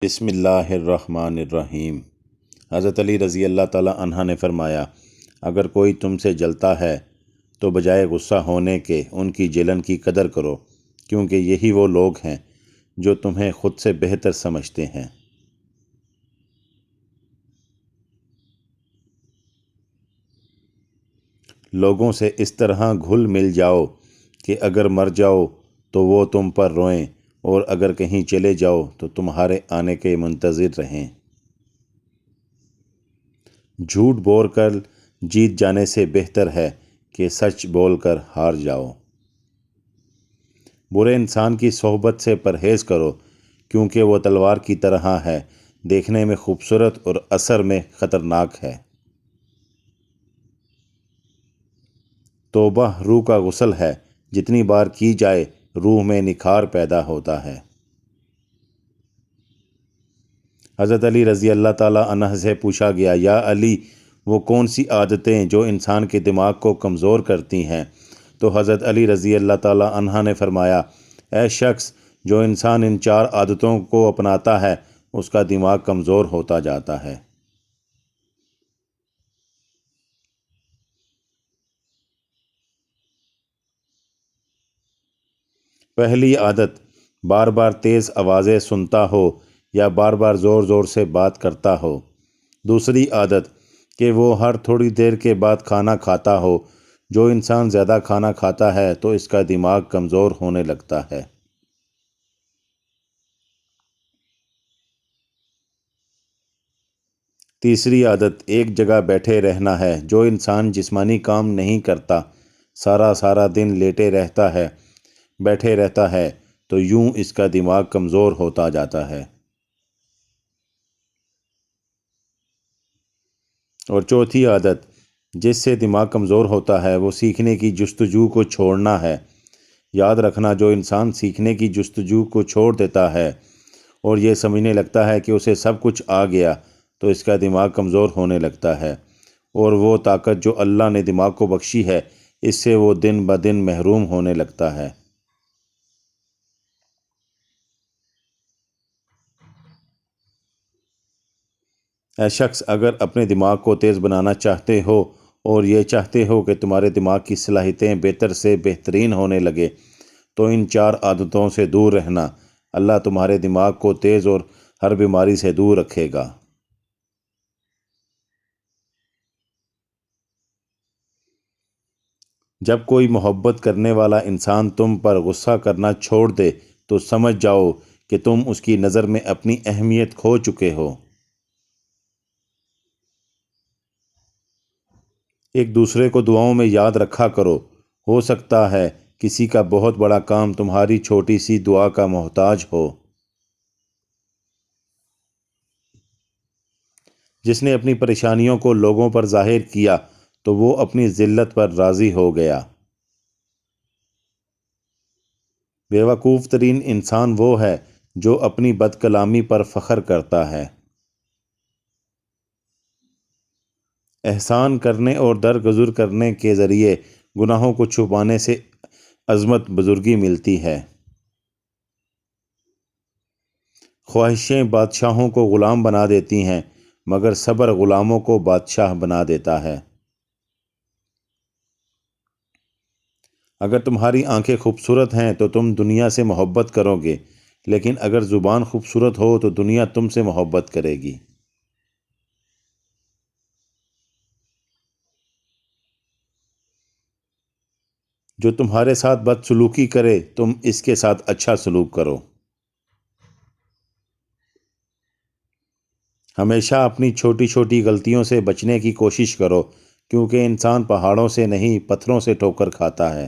بسم اللہ الرحمن الرحیم۔ حضرت علی رضی اللہ تعالی عنہ نے فرمایا، اگر کوئی تم سے جلتا ہے تو بجائے غصہ ہونے کے ان کی جلن کی قدر کرو، کیونکہ یہی وہ لوگ ہیں جو تمہیں خود سے بہتر سمجھتے ہیں۔ لوگوں سے اس طرح گھل مل جاؤ کہ اگر مر جاؤ تو وہ تم پر روئیں، اور اگر کہیں چلے جاؤ تو تمہارے آنے کے منتظر رہیں۔ جھوٹ بول کر جیت جانے سے بہتر ہے کہ سچ بول کر ہار جاؤ۔ برے انسان کی صحبت سے پرہیز کرو، کیونکہ وہ تلوار کی طرح ہے، دیکھنے میں خوبصورت اور اثر میں خطرناک ہے۔ توبہ روح کا غسل ہے، جتنی بار کی جائے روح میں نکھار پیدا ہوتا ہے۔ حضرت علی رضی اللہ تعالی عنہ سے پوچھا گیا، یا علی، وہ کون سی عادتیں جو انسان کے دماغ کو کمزور کرتی ہیں؟ تو حضرت علی رضی اللہ تعالی عنہ نے فرمایا، اے شخص، جو انسان ان 4 عادتوں کو اپناتا ہے اس کا دماغ کمزور ہوتا جاتا ہے۔ پہلی عادت، بار بار تیز آوازیں سنتا ہو یا بار بار زور زور سے بات کرتا ہو۔ دوسری عادت، کہ وہ ہر تھوڑی دیر کے بعد کھانا کھاتا ہو۔ جو انسان زیادہ کھانا کھاتا ہے تو اس کا دماغ کمزور ہونے لگتا ہے۔ تیسری عادت، ایک جگہ بیٹھے رہنا ہے۔ جو انسان جسمانی کام نہیں کرتا، سارا دن لیٹے رہتا ہے، بیٹھے رہتا ہے، تو یوں اس کا دماغ کمزور ہوتا جاتا ہے۔ اور چوتھی عادت، جس سے دماغ کمزور ہوتا ہے، وہ سیکھنے کی جستجو کو چھوڑنا ہے۔ یاد رکھنا، جو انسان سیکھنے کی جستجو کو چھوڑ دیتا ہے اور یہ سمجھنے لگتا ہے کہ اسے سب کچھ آ گیا، تو اس کا دماغ کمزور ہونے لگتا ہے، اور وہ طاقت جو اللہ نے دماغ کو بخشی ہے، اس سے وہ دن بدن محروم ہونے لگتا ہے۔ اے شخص، اگر اپنے دماغ کو تیز بنانا چاہتے ہو اور یہ چاہتے ہو کہ تمہارے دماغ کی صلاحیتیں بہتر سے بہترین ہونے لگے، تو ان 4 عادتوں سے دور رہنا۔ اللہ تمہارے دماغ کو تیز اور ہر بیماری سے دور رکھے گا۔ جب کوئی محبت کرنے والا انسان تم پر غصہ کرنا چھوڑ دے تو سمجھ جاؤ کہ تم اس کی نظر میں اپنی اہمیت کھو چکے ہو۔ ایک دوسرے کو دعاؤں میں یاد رکھا کرو۔ ہو سکتا ہے کسی کا بہت بڑا کام تمہاری چھوٹی سی دعا کا محتاج ہو۔ جس نے اپنی پریشانیوں کو لوگوں پر ظاہر کیا تو وہ اپنی ذلت پر راضی ہو گیا۔ بیوقوف ترین انسان وہ ہے جو اپنی بد کلامی پر فخر کرتا ہے۔ احسان کرنے اور درگزر کرنے کے ذریعے گناہوں کو چھپانے سے عظمت بزرگی ملتی ہے۔ خواہشیں بادشاہوں کو غلام بنا دیتی ہیں، مگر صبر غلاموں کو بادشاہ بنا دیتا ہے۔ اگر تمہاری آنکھیں خوبصورت ہیں تو تم دنیا سے محبت کرو گے، لیکن اگر زبان خوبصورت ہو تو دنیا تم سے محبت کرے گی۔ جو تمہارے ساتھ بد سلوکی کرے تم اس کے ساتھ اچھا سلوک کرو۔ ہمیشہ اپنی چھوٹی چھوٹی غلطیوں سے بچنے کی کوشش کرو، کیونکہ انسان پہاڑوں سے نہیں پتھروں سے ٹھوکر کھاتا ہے۔